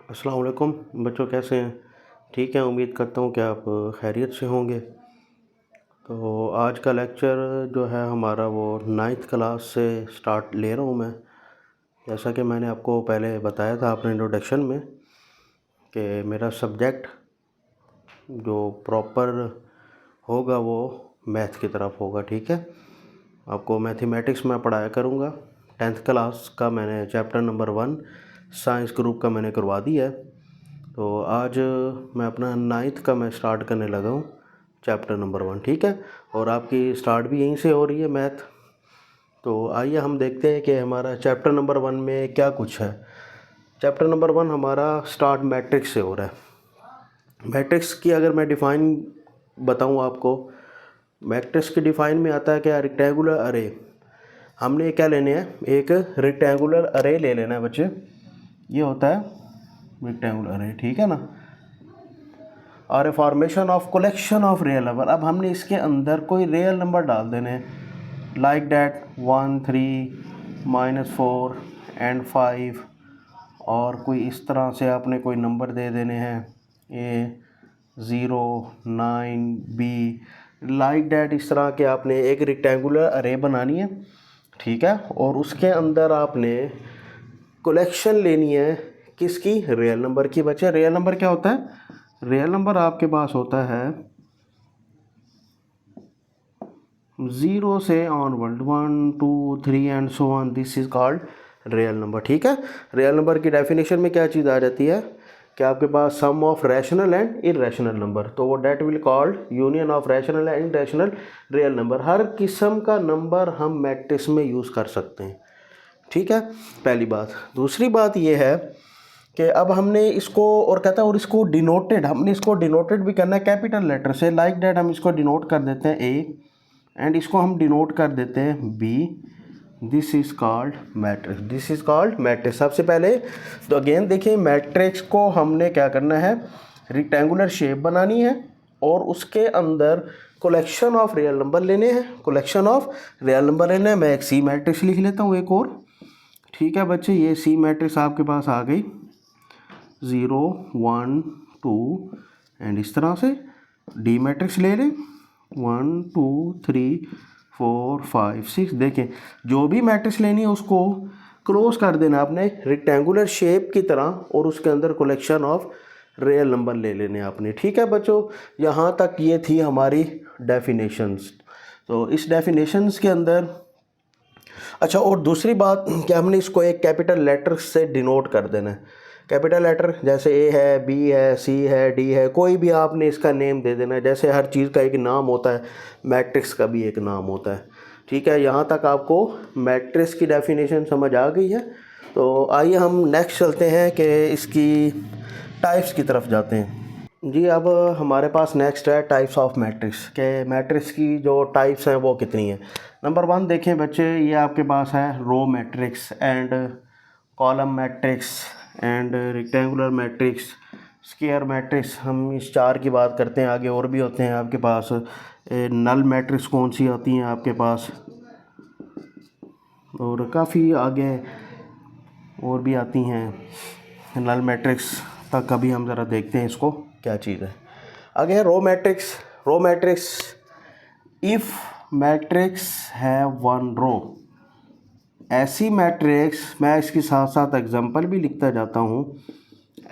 अस्सलाम वालेकुम बच्चों, कैसे हैं? ठीक है, उम्मीद करता हूँ कि आप खैरियत से होंगे। तो आज का लेक्चर जो है हमारा वो 9th क्लास से स्टार्ट ले रहा हूँ मैं। जैसा कि मैंने आपको पहले बताया था अपने इंट्रोडक्शन में कि मेरा सब्जेक्ट जो प्रॉपर होगा वो मैथ की तरफ होगा। ठीक है, आपको मैथमेटिक्स में पढ़ाया करूँगा। 10th क्लास का मैंने चैप्टर नंबर 1 साइंस ग्रुप का मैंने करवा दिया है। तो आज मैं अपना 9th का मैं स्टार्ट करने लगा हूँ, चैप्टर नंबर 1। ठीक है, और आपकी स्टार्ट भी यहीं से हो रही है मैथ। तो आइए हम देखते हैं कि हमारा चैप्टर नंबर 1 में क्या कुछ है। चैप्टर नंबर 1 हमारा स्टार्ट मैट्रिक्स से हो रहा है। मैट्रिक्स की अगर मैं डिफ़ाइन बताऊँ आपको, मैट्रिक्स की डिफ़ाइन में आता है क्या, रेक्टेंगुलर अरे। हमने क्या लेने हैं, एक रेक्टेंगुलर अरे ले लेना है बच्चे। ये होता है रेक्टेंगुलर अरे, ठीक है ना। और a formation of collection of real number. अब हमने इसके अंदर कोई रियल नंबर डाल देने हैं, लाइक डैट 1 3 -4 एंड 5, और कोई इस तरह से आपने कोई नंबर दे देने हैं ए 0 9 बी, लाइक डैट। इस तरह के आपने एक रेक्टेंगुलर अरे बनानी है, ठीक है। और उसके अंदर आपने कलेक्शन लेनी है किसकी, रियल नंबर की। बच्चे रियल नंबर क्या होता है, रियल नंबर आपके पास होता है 0 से onward 1 2 3 and so on, this is called real number. ठीक है, रियल नंबर की डेफिनेशन में क्या चीज़ आ जाती है कि आपके पास sum of rational and irrational number, तो वो that will called union of rational and irrational real number. हर किस्म का नंबर हम मैट्रिक्स में यूज़ कर सकते हैं, ठीक है, पहली बात। दूसरी बात ये है कि अब हमने इसको और कहता है, और इसको डिनोटेड, हमने इसको डिनोटेड भी करना है कैपिटल लेटर से, लाइक डैट। हम इसको डिनोट कर देते हैं ए, एंड इसको हम डिनोट कर देते हैं B. This is called matrix, this is called matrix. सबसे पहले तो अगेन देखिए, मैट्रिक्स को हमने क्या करना है, रेक्टेंगुलर शेप बनानी है और उसके अंदर कलेक्शन ऑफ रियल नंबर लेने हैं, कलेक्शन ऑफ रियल नंबर लेने हैं। मैं एक सी मैट्रिक्स लिख लेता हूँ एक और, ठीक है बच्चे। ये सी मैट्रिक्स आपके पास आ गई, 0 1 2 एंड इस तरह से। डी मैट्रिक्स ले लें, 1 2 3 4 5 6। देखें, जो भी मैट्रिक्स लेनी है उसको क्रॉस कर देना आपने रेक्टेंगुलर शेप की तरह, और उसके अंदर कलेक्शन ऑफ रियल नंबर ले लेने आपने, ठीक है बच्चों। यहाँ तक ये थी हमारी डेफिनेशंस। तो इस डेफिनेशंस के अंदर, अच्छा, और दूसरी बात कि हमने इसको एक कैपिटल लेटर से डिनोट कर देना है। कैपिटल लेटर जैसे ए है, बी है, सी है, डी है, कोई भी आपने इसका नेम दे देना है। जैसे हर चीज़ का एक नाम होता है, मैट्रिक्स का भी एक नाम होता है, ठीक है। यहाँ तक आपको मैट्रिक्स की डेफिनेशन समझ आ गई है। तो आइए हम नेक्स्ट चलते हैं कि इसकी टाइप्स की तरफ जाते हैं। जी, अब हमारे पास नेक्स्ट है टाइप्स ऑफ मैट्रिक्स, के मैट्रिक्स की जो टाइप्स हैं वो कितनी है। नंबर 1 देखें बच्चे, ये आपके पास है row matrix and column matrix and rectangular matrix, square matrix. हम इस 4 की बात करते हैं, आगे और भी होते हैं आपके पास। नल मैट्रिक्स कौन सी आती हैं आपके पास, और काफ़ी आगे और भी आती हैं नल मैट्रिक्स तक। अभी हम ज़रा देखते हैं इसको क्या चीज़ है। आगे है row matrix. Row matrix, if matrix है 1 रो, ऐसी मैट्रिक्स, मैं इसके साथ साथ एग्जांपल भी लिखता जाता हूँ,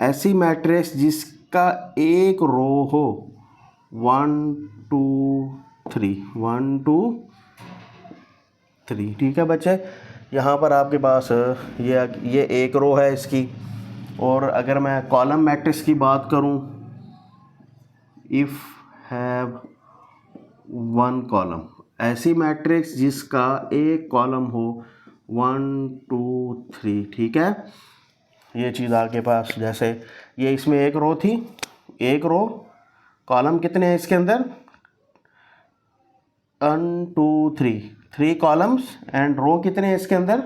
ऐसी मैट्रिक्स जिसका एक रो हो 1 2 3 1 2 3, ठीक है बच्चे। यहाँ पर आपके पास ये एक रो है इसकी। और अगर मैं कॉलम मैट्रिक्स की बात करूँ, इफ़ हैव 1 कॉलम, ऐसी मैट्रिक्स जिसका एक कॉलम हो 1 2 3, ठीक है। ये चीज़ आपके पास, जैसे ये इसमें एक रो थी, एक रो, कॉलम कितने हैं इसके अंदर, 1 2 3 कॉलम्स, एंड रो कितने हैं इसके अंदर,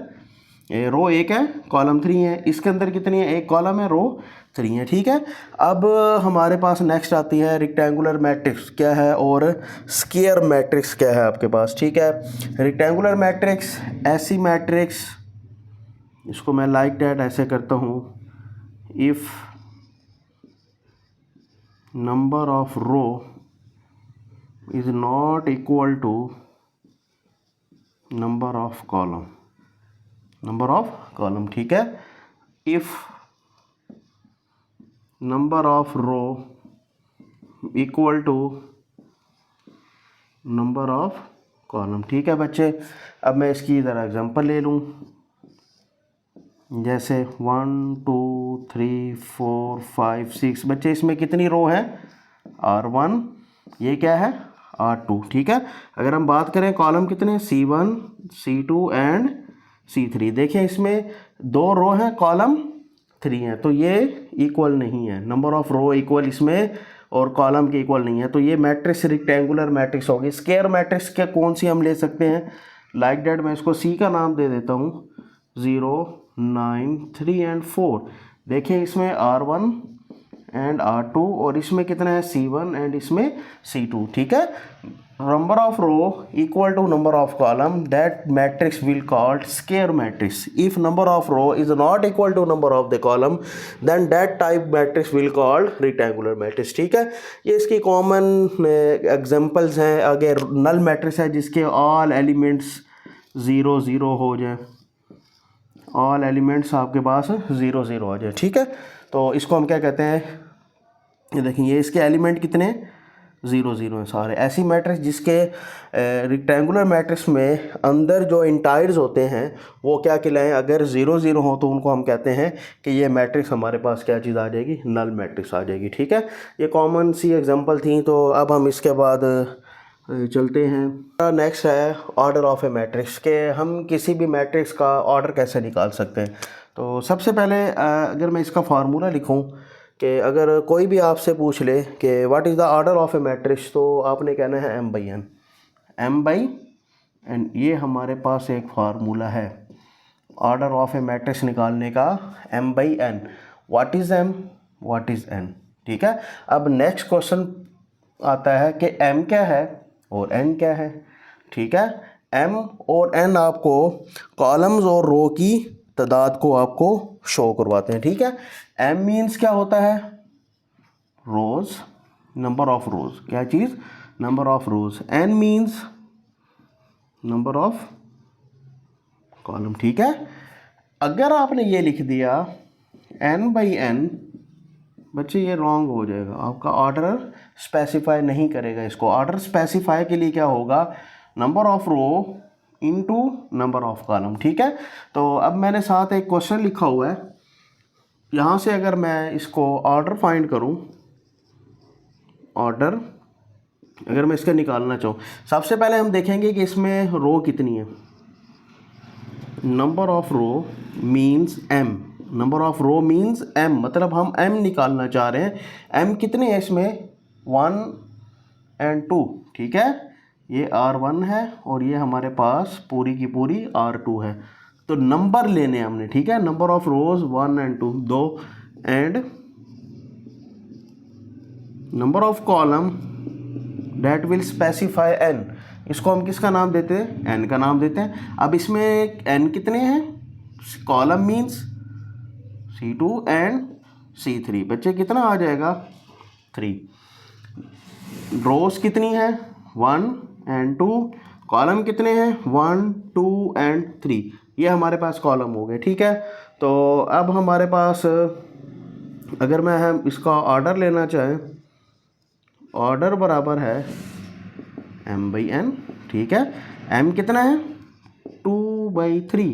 ये रो एक है, कॉलम 3 है। इसके अंदर कितनी है, एक कॉलम है, रो 3 है, ठीक है। अब हमारे पास नेक्स्ट आती है रेक्टेंगुलर मैट्रिक्स क्या है, और स्क्वायर मैट्रिक्स क्या है आपके पास, ठीक है। रेक्टेंगुलर मैट्रिक्स, ऐसी मैट्रिक्स, इसको मैं लाइक डैट ऐसे करता हूँ, if number of row is not equal to number of column, number of column, ठीक है। If number of row equal to number of column, ठीक है बच्चे। अब मैं इसकी ज़रा एग्जांपल ले लूँ, जैसे 1 2 3 4 5 6 बच्चे, इसमें कितनी रो हैं? R1, ये क्या है? R2, ठीक है। अगर हम बात करें कॉलम कितने, C1 C2 एंड C3, देखें इसमें 2 रो हैं, कॉलम 3 हैं, तो ये इक्वल नहीं है, नंबर ऑफ रो इक्वल इसमें और कॉलम के इक्वल नहीं है, तो ये मैट्रिक्स रिक्टेंगुलर मैट्रिक्स होगी। स्क्वायर मैट्रिक्स के कौन सी हम ले सकते हैं? लाइक डेट, मैं इसको C का नाम दे देता हूँ, 0 9 3 एंड 4। देखिए इसमें R1 एंड R2 और इसमें कितना है? C1 एंड इसमें C2, ठीक है। Number of row equal to number of column, that matrix will called square matrix. If number of row is not equal to number of the column, then that type matrix will called rectangular matrix, ठीक है। ये इसकी common examples हैं। अगर null matrix है जिसके all elements 0 0 हो जाए, ऑल एलिमेंट्स आपके पास 0 0 हो जाए, ठीक है, तो इसको हम क्या कहते हैं? ये देखें, ये इसके एलिमेंट कितने? 0 0 हैं सारे। ऐसी मैट्रिक्स जिसके रेक्टेंगुलर मैट्रिक्स में अंदर जो इंटायर्स होते हैं वो क्या कहलाएं? अगर 0 0 हो तो उनको हम कहते हैं कि ये मैट्रिक्स हमारे पास क्या चीज़ आ जाएगी? नल मैट्रिक्स आ जाएगी, ठीक है। ये कॉमन सी एग्जांपल थी। तो अब हम इसके बाद चलते हैं। नेक्स्ट है ऑर्डर ऑफ ए मैट्रिक्स, के हम किसी भी मैट्रिक्स का ऑर्डर कैसे निकाल सकते हैं। तो सबसे पहले अगर मैं इसका फार्मूला लिखूं कि अगर कोई भी आपसे पूछ ले कि what is the order of A matrix, तो आपने कहना है m/n, m/n। ये हमारे पास एक फार्मूला है ऑर्डर ऑफ ए मैट्रिक्स निकालने का, m/n। What is m, what is n, ठीक है। अब नेक्स्ट क्वेश्चन आता है कि m क्या है और n क्या है, ठीक है। m और n आपको कॉलम्स और रो की तादाद को आपको शो करवाते हैं, ठीक है। m मीन्स क्या होता है? रोज, नंबर ऑफ रोज, क्या चीज़? Number of rows. n means number of column, ठीक है। अगर आपने ये लिख दिया n/n, बच्चे ये रॉन्ग हो जाएगा, आपका ऑर्डर स्पेसिफाई नहीं करेगा इसको। ऑर्डर स्पेसिफाई के लिए क्या होगा? Number of row into number of column, ठीक है। तो अब मैंने साथ एक क्वेश्चन लिखा हुआ है, यहाँ से अगर मैं इसको ऑर्डर फाइंड करूँ, ऑर्डर अगर मैं इसका निकालना चाहूँ, सबसे पहले हम देखेंगे कि इसमें रो कितनी है। Number of row means m, number of row means m, मतलब हम m निकालना चाह रहे हैं। m कितने हैं इसमें? 1 एंड 2, ठीक है। ये R1 है और ये हमारे पास पूरी की पूरी R2 है। तो नंबर लेने हमने, ठीक है। Number of rose 1 and 2, 2, and number of column that will specify n। इसको हम किसका नाम देते हैं? n का नाम देते हैं। अब इसमें n कितने हैं? Column means C2 and C3, बच्चे कितना आ जाएगा? 3। रोज कितनी है? 1 एंड 2। कॉलम कितने हैं? 1 2 एंड 3। ये हमारे पास कॉलम हो गए, ठीक है। तो अब हमारे पास अगर मैं हम इसका ऑर्डर लेना चाहें, ऑर्डर बराबर है m/n, ठीक है। m कितना है? 2/3।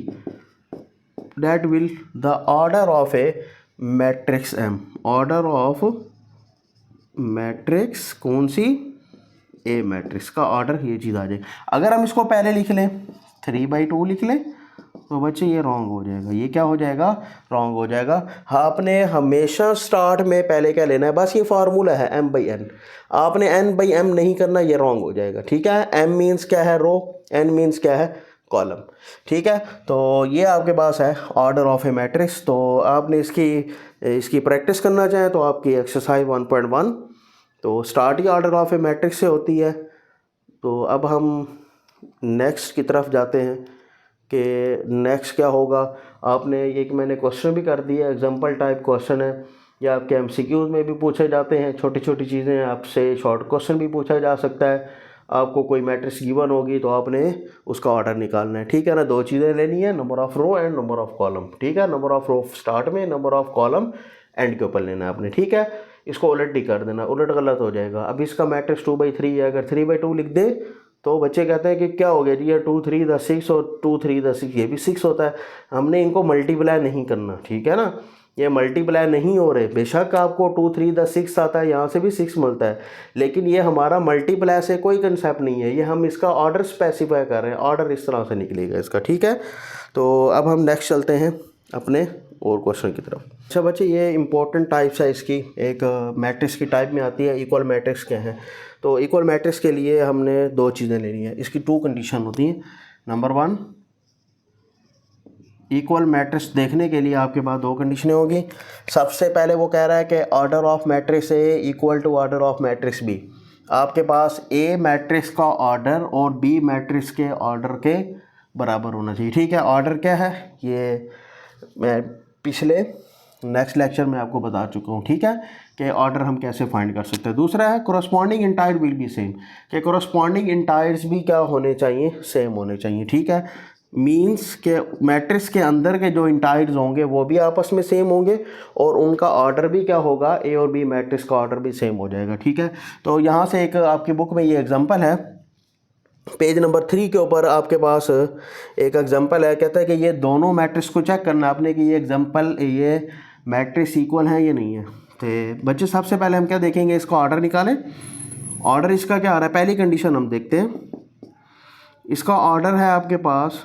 That will the order of A matrix m, order of matrix कौन सी? ए मैट्रिक्स का ऑर्डर ये चीज़ आ जाए। अगर हम इसको पहले लिख लें, 3/2 लिख लें, तो बच्चे ये रॉन्ग हो जाएगा। ये क्या हो जाएगा? रॉन्ग हो जाएगा। हाँ, आपने हमेशा स्टार्ट में पहले क्या लेना है? बस ये फार्मूला है m/n, आपने n/m नहीं करना, ये रॉन्ग हो जाएगा, ठीक है। m मीन्स क्या है? रो, n मीन्स क्या है? कॉलम, ठीक है। तो ये आपके पास है ऑर्डर ऑफ ए मैट्रिक्स। तो आपने इसकी प्रैक्टिस करना चाहें तो आपकी एक्सरसाइज 1.1 तो start he order of A matrix से होती है। तो अब हम नेक्स्ट की तरफ जाते हैं कि नेक्स्ट क्या होगा। आपने एक मैंने क्वेश्चन भी कर दिया, एग्जांपल टाइप क्वेश्चन है। ये आपके MCQs में भी पूछे जाते हैं, छोटी छोटी चीज़ें आपसे शॉर्ट क्वेश्चन भी पूछा जा सकता है। आपको कोई मैट्रिक्स गिवन होगी तो आपने उसका ऑर्डर निकालना है, ठीक है ना। दो चीज़ें लेनी है, number of row and number of column, ठीक है। नंबर ऑफ़ रो स्टार्ट में, नंबर ऑफ़ कॉलम एंड के ऊपर लेना है आपने, ठीक है। इसको उलट ही कर देना, उलट गलत हो जाएगा। अब इसका मैट्रिक्स 2/3 है, अगर 3/2 लिख दे तो बच्चे कहते हैं कि क्या हो गया जी, ये 2 3 द 6 और 2 3 द 6 ये भी 6 होता है। हमने इनको मल्टीप्लाई नहीं करना, ठीक है ना। ये मल्टीप्लाई नहीं हो रहे, बेशक आपको 2 3 द 6 आता है, यहाँ से भी 6 मिलता है, लेकिन ये हमारा मल्टीप्लाई से कोई कंसेप्ट नहीं है, ये हम इसका ऑर्डर स्पेसिफाई कर रहे हैं, ऑर्डर इस तरह से निकलेगा इसका, ठीक है। तो अब हम नेक्स्ट चलते हैं अपने और क्वेश्चन की तरफ। अच्छा बच्चे, ये इंपॉर्टेंट टाइप्स है इसकी, एक मैट्रिक्स की टाइप में आती है, इक्वल मैट्रिक्स क्या है। तो इक्वल मैट्रिक्स के लिए हमने दो चीज़ें लेनी है, इसकी 2 कंडीशन होती हैं। नंबर 1, इक्वल मैट्रिक्स देखने के लिए आपके पास 2 कंडीशनें होगी। सबसे पहले वो कह रहा है कि order of matrix A equal to order of matrix B. आपके पास ए मैट्रिक्स का ऑर्डर और बी मैट्रिक्स के ऑर्डर के बराबर होना चाहिए, ठीक है। ऑर्डर क्या है ये मैं पिछले नेक्स्ट लेक्चर में आपको बता चुका हूँ, ठीक है, कि ऑर्डर हम कैसे फाइंड कर सकते हैं। दूसरा है corresponding entire will be same, कि कोरस्पॉन्डिंग इंटायर्स भी क्या होने चाहिए, सेम होने चाहिए, ठीक है। मीन्स के मैट्रिक्स के अंदर के जो इंटायर्स होंगे वो भी आपस में सेम होंगे और उनका ऑर्डर भी क्या होगा, ए और बी मैट्रिक्स का ऑर्डर भी सेम हो जाएगा, ठीक है। तो यहाँ से एक आपकी बुक में ये एग्जांपल है, पेज नंबर 3 के ऊपर आपके पास एक एग्जांपल है। कहता है कि ये दोनों मैट्रिक्स को चेक करना आपने कि ये एग्जांपल, ये मैट्रिक्स इक्वल है या नहीं है। तो बच्चे सबसे पहले हम क्या देखेंगे, इसका ऑर्डर निकालें। ऑर्डर इसका क्या आ रहा है, पहली कंडीशन हम देखते हैं। इसका ऑर्डर है आपके पास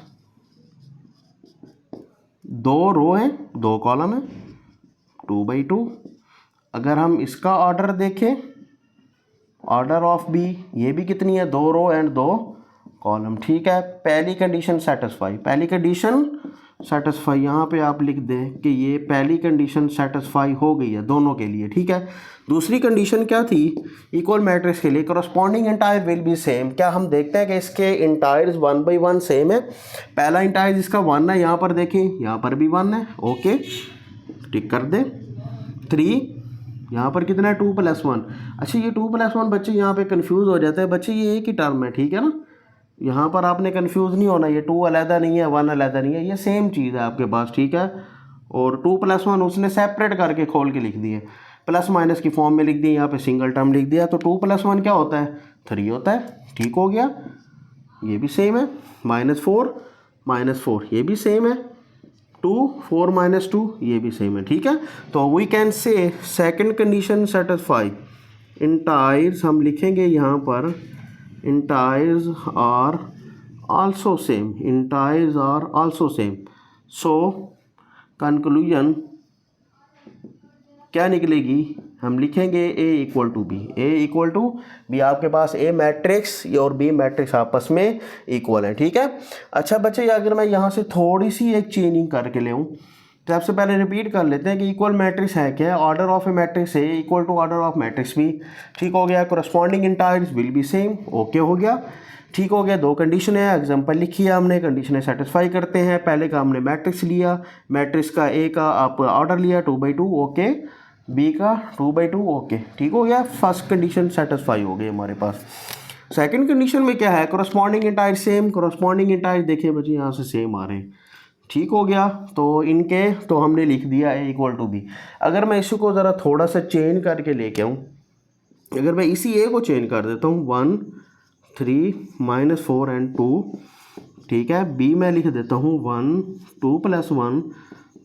2 रो हैं, 2 कॉलम है, 2/2। अगर हम इसका ऑर्डर देखें, ऑर्डर ऑफ बी, ये भी कितनी है, 2 रो एंड 2 कॉलम, ठीक है। पहली कंडीशन सेटिस्फाई, पहली कंडीशन सेटिस्फाई, यहाँ पे आप लिख दें कि ये पहली कंडीशन सेटिस्फाई हो गई है दोनों के लिए, ठीक है। दूसरी कंडीशन क्या थी, इक्वल मैट्रिक्स के लिए corresponding entire will be same. क्या हम देखते हैं कि इसके इंटायर्स 1/1 सेम है। पहला इंटायर इसका 1 है, यहाँ पर देखें, यहाँ पर भी 1 है, ओके टिक कर दे। 3, यहाँ पर कितना है, 2 + 1। अच्छा ये 2 + 1 बच्चे यहाँ पे कंफ्यूज हो जाते हैं बच्चे, ये एक ही टर्म है, ठीक है ना। यहाँ पर आपने कंफ्यूज नहीं होना, ये 2 अलहदा नहीं है, 1 अलहदा नहीं है, ये सेम चीज़ है आपके पास, ठीक है। और 2 + 1 उसने सेपरेट करके खोल के लिख दिए, प्लस माइनस की फॉर्म में लिख दिए, यहाँ पे सिंगल टर्म लिख दिया। तो 2 + 1 क्या होता है, 3 होता है, ठीक हो गया। ये भी सेम है, -4 ये भी सेम है, 2 4 - 2 ये भी सेम है, ठीक है। तो we can say second condition satisfy, entries हम लिखेंगे यहाँ पर, entries are also same, entries are also same. So conclusion क्या निकलेगी, हम लिखेंगे A = B, A = B। आपके पास A मैट्रिक्स और B मैट्रिक्स आपस में इक्वल है, ठीक है। अच्छा बच्चे, अगर मैं यहाँ से थोड़ी सी एक चेंजिंग करके ले तो सबसे पहले रिपीट कर लेते हैं कि इक्वल मैट्रिक्स है क्या, order of A matrix A = order of matrix B, ठीक हो गया। Corresponding entries will be same, okay हो गया, ठीक हो गया। 2 कंडीशन है, एग्जांपल लिखी है हमने, कंडीशनें सेटिस्फाई करते हैं। पहले का हमने मैट्रिक्स लिया, मैट्रिक्स का A का आप ऑर्डर लिया 2/2, ओके, B का 2/2, ओके, ठीक हो गया। फर्स्ट कंडीशन सेटिस्फाई हो गई हमारे पास। सेकंड कंडीशन में क्या है, corresponding entire same, corresponding entire देखिए बच्चे यहाँ से सेम आ रहे हैं, ठीक हो गया। तो इनके तो हमने लिख दिया A = B। अगर मैं इसी को ज़रा थोड़ा सा चेंज करके लेके आऊँ, अगर मैं इसी A को चेंज कर देता हूँ, 1 3 -4 एंड 2, ठीक है। B मैं लिख देता हूँ 1 2 + 1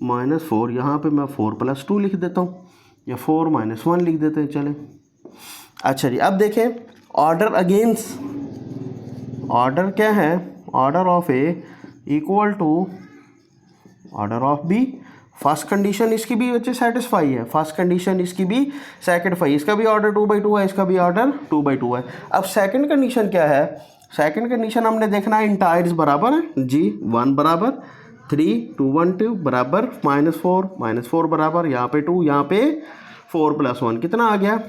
-4, यहाँ पे मैं 4 + 2 लिख देता हूँ, या 4 - 1 लिख देते हैं, चले। अच्छा जी, अब देखें ऑर्डर अगेंस्ट, ऑर्डर क्या है, order of A = order of B। First condition इसकी भी बच्चे सेटिस्फाई है, फर्स्ट कंडीशन इसकी भी सेटिस्फाई, इसका भी ऑर्डर 2/2 है, इसका भी ऑर्डर 2/2 है। अब सेकंड कंडीशन क्या है, सेकंड कंडीशन हमने देखना है इंटायर्स बराबर है जी, 1 बराबर 3 2 1 2 बराबर -4 बराबर, यहाँ पे 2, यहाँ पे 4 + 1 कितना आ गया,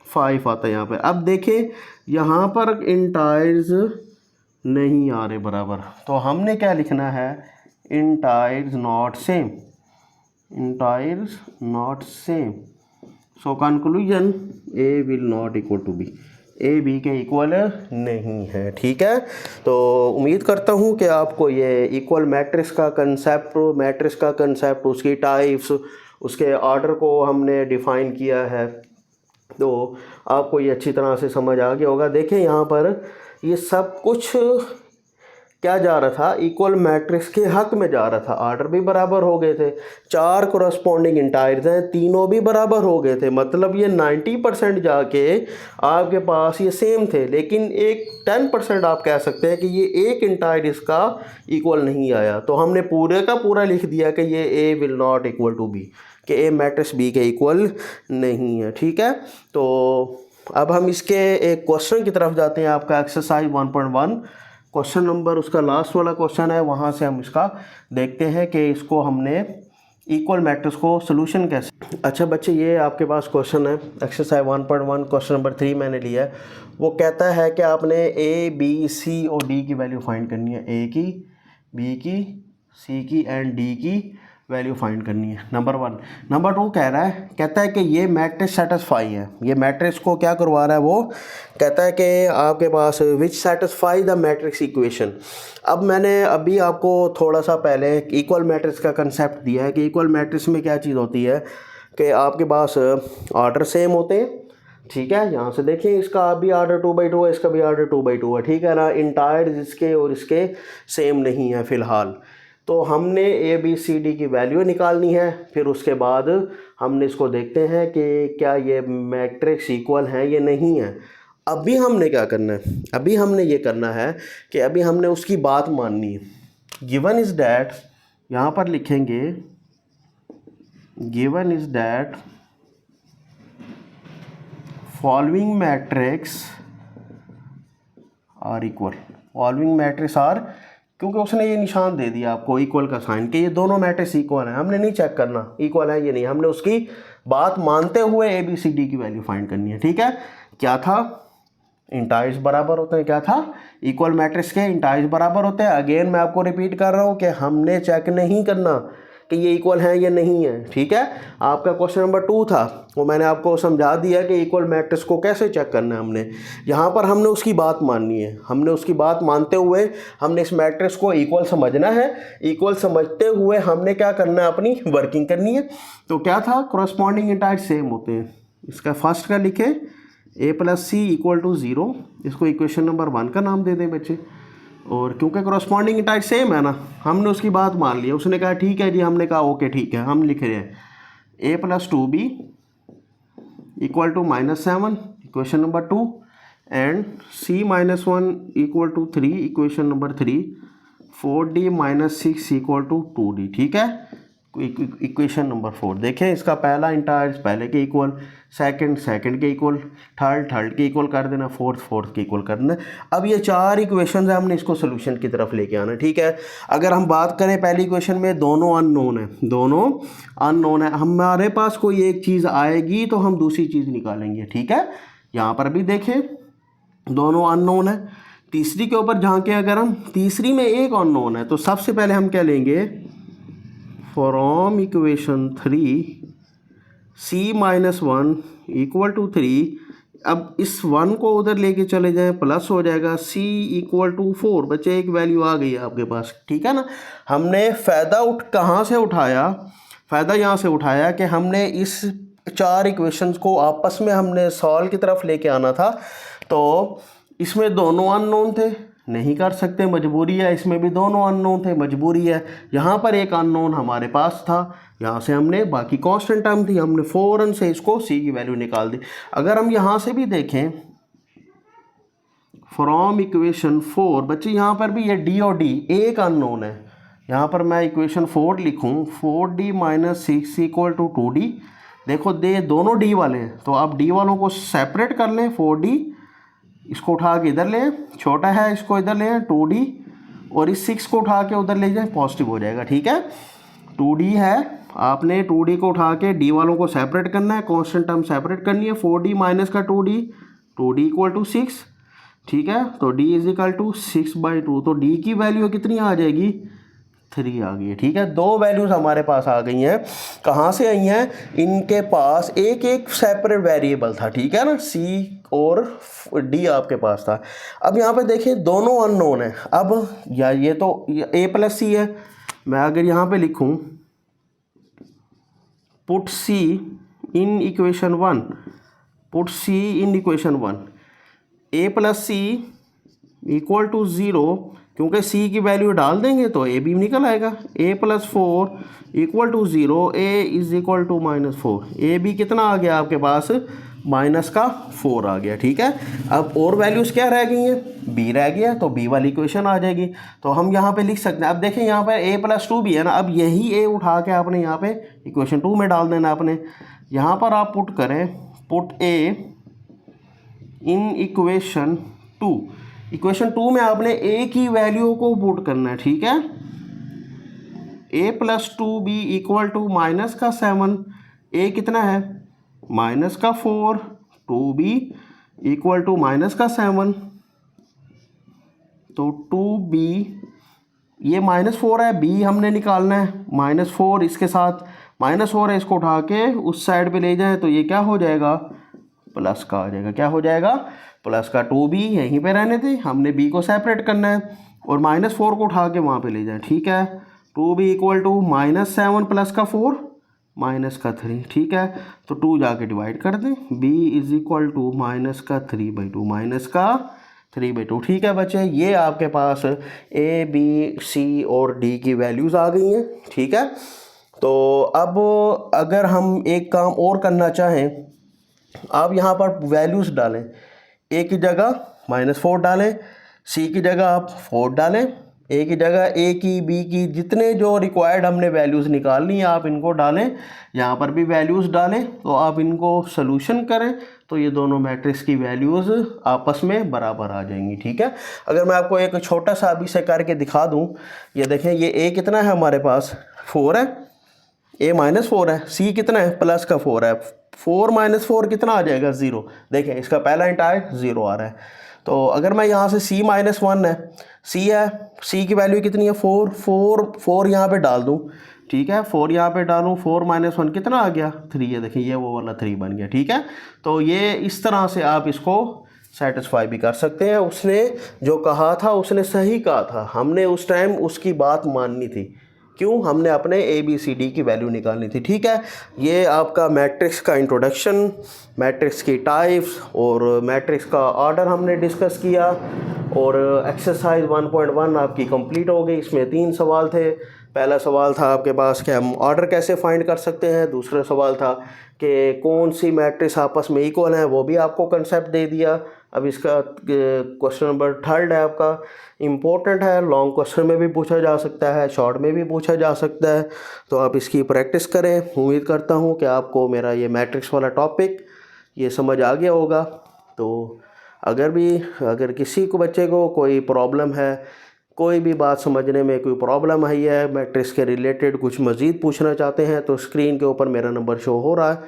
5 आता है यहाँ पे। अब देखें यहाँ पर इंटायर्स नहीं आ रहे बराबर, तो हमने क्या लिखना है, entries not same, entries not same, so conclusion A will not equal to B, A B के इक्वल नहीं है। ठीक है, तो उम्मीद करता हूँ कि आपको ये इक्वल मैट्रिक्स का कंसेप्ट, उसकी टाइप्स, उसके ऑर्डर को हमने डिफ़ाइन किया है, तो आपको ये अच्छी तरह से समझ आ गया होगा। देखिए यहाँ पर ये सब कुछ क्या जा रहा था, इक्वल मैट्रिक्स के हक में जा रहा था। ऑर्डर भी बराबर हो गए थे, 4 कोरस्पॉन्डिंग इंटायर्स हैं, तीनों भी बराबर हो गए थे, मतलब ये 90% जाके आपके पास ये सेम थे। लेकिन एक 10% आप कह सकते हैं कि ये एक इंटायर इसका इक्वल नहीं आया, तो हमने पूरे का पूरा लिख दिया कि ये A will not equal to B, कि ए मैट्रिक्स बी के इक्वल नहीं है। ठीक है, तो अब हम इसके एक क्वेश्चन की तरफ जाते हैं। आपका एक्सरसाइज 1.1 क्वेश्चन नंबर, उसका लास्ट वाला क्वेश्चन है, वहाँ से हम इसका देखते हैं कि इसको हमने इक्वल मैट्रिक्स को सोल्यूशन कैसे। अच्छा बच्चे, ये आपके पास क्वेश्चन है एक्सरसाइज 1.1 क्वेश्चन नंबर 3 मैंने लिया है। वो कहता है कि आपने ए बी सी और डी की वैल्यू फाइंड करनी है, ए की, बी की, सी की एंड डी की वैल्यू फाइंड करनी है, नंबर 1। नंबर 2 कहता है कि ये मैट्रिक्स सेटिस्फाई है। ये मैट्रिक्स को क्या करवा रहा है, वो कहता है कि आपके पास which satisfy the matrix equation. अब मैंने अभी आपको थोड़ा सा पहले इक्वल मैट्रिक्स का कंसेप्ट दिया है कि इक्वल मैट्रिक्स में क्या चीज़ होती है कि आपके पास ऑर्डर सेम होते हैं। ठीक है, यहाँ से देखें, इसका भी ऑर्डर 2/2 है, इसका भी ऑर्डर 2/2 है। ठीक है ना, इंटायर्स इसके और इसके सेम नहीं है फ़िलहाल। तो हमने ए बी सी डी की वैल्यू निकालनी है, फिर उसके बाद हमने इसको देखते हैं कि क्या ये मैट्रिक्स इक्वल हैं या नहीं है। अभी हमने क्या करना है, अभी हमने ये करना है कि अभी हमने उसकी बात माननी है। गिवन इज़ डैट, यहाँ पर लिखेंगे given is that following matrix are equal, following matrix are, क्योंकि उसने ये निशान दे दिया आपको इक्वल का साइन कि ये दोनों मैट्रिक्स इक्वल हैं। हमने नहीं चेक करना इक्वल है ये नहीं, हमने उसकी बात मानते हुए ए बी सी डी की वैल्यू फाइंड करनी है। ठीक है, क्या था, इंटायर्स बराबर होते हैं, क्या था, इक्वल मैट्रिक्स के इंटायर्स बराबर होते हैं। अगेन मैं आपको रिपीट कर रहा हूँ कि हमने चेक नहीं करना कि ये इक्वल है या नहीं है। ठीक है, आपका क्वेश्चन नंबर 2 था, वो मैंने आपको समझा दिया कि इक्वल मैट्रिक्स को कैसे चेक करना है। हमने यहाँ पर हमने उसकी बात माननी है, हमने उसकी बात मानते हुए हमने इस मैट्रिक्स को इक्वल समझना है। इक्वल समझते हुए हमने क्या करना है, अपनी वर्किंग करनी है। तो क्या था, कोरस्पॉन्डिंग इंटायर सेम होते हैं। इसका फर्स्ट का लिखे a + c = 0, इसको इक्वेशन नंबर 1 का नाम दे दें बच्चे। और क्योंकि कोरस्पॉन्डिंग इंटायर सेम है ना, हमने उसकी बात मान ली, उसने कहा ठीक है जी, हमने कहा ओके ठीक है, हम लिख रहे हैं a + 2b = -7 equation number 2 and c - 1 = 3 equation number 3, 4d - 6 = 2d। ठीक है, इक्वेशन नंबर 4 देखें, इसका पहला इंटायर्स पहले के इक्वल, सेकंड के इक्वल, थर्ड के इक्वल कर देना, फोर्थ के इक्वल कर देना। अब ये 4 इक्वेशन है, हमने इसको सोल्यूशन की तरफ लेके आना। ठीक है, अगर हम बात करें पहली इक्वेशन में, दोनों अननोन है, दोनों अननोन है, हमारे पास कोई एक चीज़ आएगी तो हम दूसरी चीज़ निकालेंगे। ठीक है, यहाँ पर भी देखें दोनों अननोन है। तीसरी के ऊपर झांके, अगर हम तीसरी में एक अननोन है, तो सबसे पहले हम क्या लेंगे, फ्रॉम इक्वेशन 3 c - 1 = 3। अब इस 1 को उधर लेके चले जाएं, प्लस हो जाएगा c = 4। बच्चे एक वैल्यू आ गई है आपके पास। ठीक है ना, हमने फ़ायदा कहाँ से उठाया, फ़ायदा यहाँ से उठाया कि हमने इस 4 इक्वेशंस को आपस में हमने सॉल्व की तरफ लेके आना था। तो इसमें दोनों अननोन थे, नहीं कर सकते, मजबूरी है, इसमें भी दोनों अननोन थे, मजबूरी है। यहाँ पर एक अननोन हमारे पास था, यहाँ से हमने बाकी कांस्टेंट टर्म थी, हमने फ़ौरन से इसको c की वैल्यू निकाल दी। अगर हम यहाँ से भी देखें फ्रॉम इक्वेशन 4, बच्चे यहाँ पर भी ये d और d एक अननोन है। यहाँ पर मैं इक्वेशन 4 लिखूँ, 4d - 6 = 2d। देखो दे दोनों d वाले हैं, तो आप d वालों को सेपरेट कर लें, 4d इसको उठा के इधर लें, छोटा है इसको इधर लें 2d, और इस 6 को उठा के उधर ले जाएं, पॉजिटिव हो जाएगा। ठीक है, 2d है, आपने 2d को उठा के d वालों को सेपरेट करना है, कांस्टेंट टर्म सेपरेट करनी है, 4d - का 2d = 6। ठीक है, तो d = 6/2, तो d की वैल्यू कितनी आ जाएगी, 3 आ गई है। ठीक है, 2 वैल्यूज़ हमारे पास आ गई हैं। कहाँ से आई हैं? इनके पास एक एक सेपरेट वेरिएबल था, ठीक है ना, C और D आपके पास था। अब यहाँ पे देखिए दोनों अननोन है। अब या ये तो A + C है, मैं अगर यहाँ पे लिखूँ put C in equation 1, put C in equation 1, A + C = 0, क्योंकि C की वैल्यू डाल देंगे तो A भी निकल आएगा। A + 4 = 0, A = -4, A भी कितना आ गया आपके पास? -4 आ गया। ठीक है, अब और वैल्यूज़ क्या रह गई हैं? B रह गया, तो B वाली इक्वेशन आ जाएगी। तो हम यहाँ पे लिख सकते हैं। अब देखें यहाँ पर A + 2 भी है ना, अब यही A उठा के आपने यहाँ पे इक्वेशन 2 में डाल देना। आपने यहाँ पर आप पुट करें, put A in equation 2, equation 2 में आपने A की वैल्यू को पुट करना है। ठीक है, A + 2B = -7, A कितना है? -4, 2B = -7, तो 2B, ये -4 है, B हमने निकालना है, -4 इसके साथ -4 है, इसको उठा के उस साइड पे ले जाएं तो ये क्या हो जाएगा? प्लस का आ जाएगा। क्या हो जाएगा? प्लस का। 2B यहीं पे रहने थे, हमने B को सेपरेट करना है और -4 को उठा के वहाँ पे ले जाएं। ठीक है, 2B = -7 + का 4 -3। ठीक है, तो 2 जाके डिवाइड कर दें, B = -3/2 ठीक है बच्चे, ये आपके पास A, B, C और D की वैल्यूज़ आ गई हैं। ठीक है, तो अब अगर हम एक काम और करना चाहें, आप यहाँ पर वैल्यूज़ डालें। A की जगह -4 डालें, C की जगह आप 4 डालें, A की जगह A की, B की, जितने जो रिक्वायर्ड हमने वैल्यूज़ निकालनी है आप इनको डालें। यहाँ पर भी वैल्यूज़ डालें, तो आप इनको सॉल्यूशन करें तो ये दोनों मैट्रिक्स की वैल्यूज़ आपस में बराबर आ जाएंगी। ठीक है, अगर मैं आपको एक छोटा सा अभी से करके दिखा दूँ, ये देखें, ये A कितना है हमारे पास? 4 है, A -4 है, C कितना है? प्लस का 4 है, 4 - 4 कितना आ जाएगा? 0। देखें इसका पहला इंटा है, 0 आ रहा है। तो अगर मैं यहाँ से C -1 है, C है, C की वैल्यू कितनी है? 4 यहाँ पे डाल दूँ। ठीक है, 4 यहाँ पे डालूँ, 4 - 1 कितना आ गया? 3 है। देखिए ये वो वाला 3 बन गया। ठीक है, तो ये इस तरह से आप इसको सेटिस्फाई भी कर सकते हैं। उसने जो कहा था उसने सही कहा था, हमने उस टाइम उसकी बात माननी थी। क्यों? हमने अपने ABCD की वैल्यू निकालनी थी। ठीक है, ये आपका मैट्रिक्स का इंट्रोडक्शन, मैट्रिक्स की टाइप्स और मैट्रिक्स का ऑर्डर हमने डिस्कस किया, और एक्सरसाइज 1.1 आपकी कंप्लीट हो गई। इसमें 3 सवाल थे। पहला सवाल था आपके पास कि हम ऑर्डर कैसे फाइंड कर सकते हैं, दूसरा सवाल था कि कौन सी मैट्रिक्स आपस में इक्वल है, वो भी आपको कंसेप्ट दे दिया। अब इसका क्वेश्चन नंबर 3 है आपका, इम्पोर्टेंट है, लॉन्ग क्वेश्चन में भी पूछा जा सकता है, शॉर्ट में भी पूछा जा सकता है, तो आप इसकी प्रैक्टिस करें। उम्मीद करता हूँ कि आपको मेरा ये मैट्रिक्स वाला टॉपिक ये समझ आ गया होगा। तो अगर किसी को बच्चे को कोई प्रॉब्लम है, कोई भी बात समझने में कोई प्रॉब्लम आई है, मैट्रिक्स के रिलेटेड कुछ मज़ीद पूछना चाहते हैं, तो स्क्रीन के ऊपर मेरा नंबर शो हो रहा है,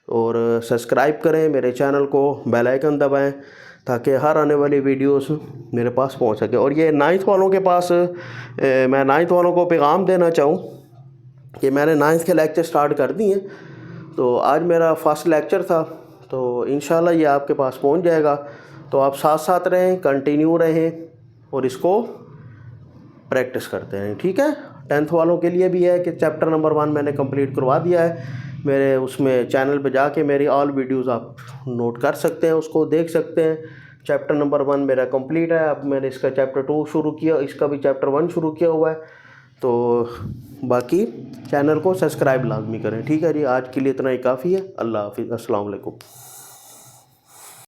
और सब्सक्राइब करें मेरे चैनल को, बेल आइकन दबाएं ताकि हर आने वाली वीडियोस मेरे पास पहुंच सके। और ये 9th वालों के पास मैं 9th वालों को पैगाम देना चाहूँ कि मैंने 9th के लेक्चर स्टार्ट कर दिए हैं, तो आज मेरा फर्स्ट लेक्चर था, तो इंशाल्लाह ये आपके पास पहुंच जाएगा। तो आप साथ साथ रहें, कंटिन्यू रहें और इसको प्रैक्टिस करते हैं। ठीक है, 10th वालों के लिए भी है कि चैप्टर नंबर 1 मैंने कंप्लीट करवा दिया है। मेरे उसमें चैनल पे जाके मेरी ऑल वीडियोस आप नोट कर सकते हैं, उसको देख सकते हैं। चैप्टर नंबर 1 मेरा कंप्लीट है। अब मैंने इसका चैप्टर 2 शुरू किया, इसका भी चैप्टर 1 शुरू किया हुआ है। तो बाकी चैनल को सब्सक्राइब लाजमी करें। ठीक है जी, आज के लिए इतना ही काफ़ी है। अल्लाह हाफिज़, अस्सलाम वालेकुम।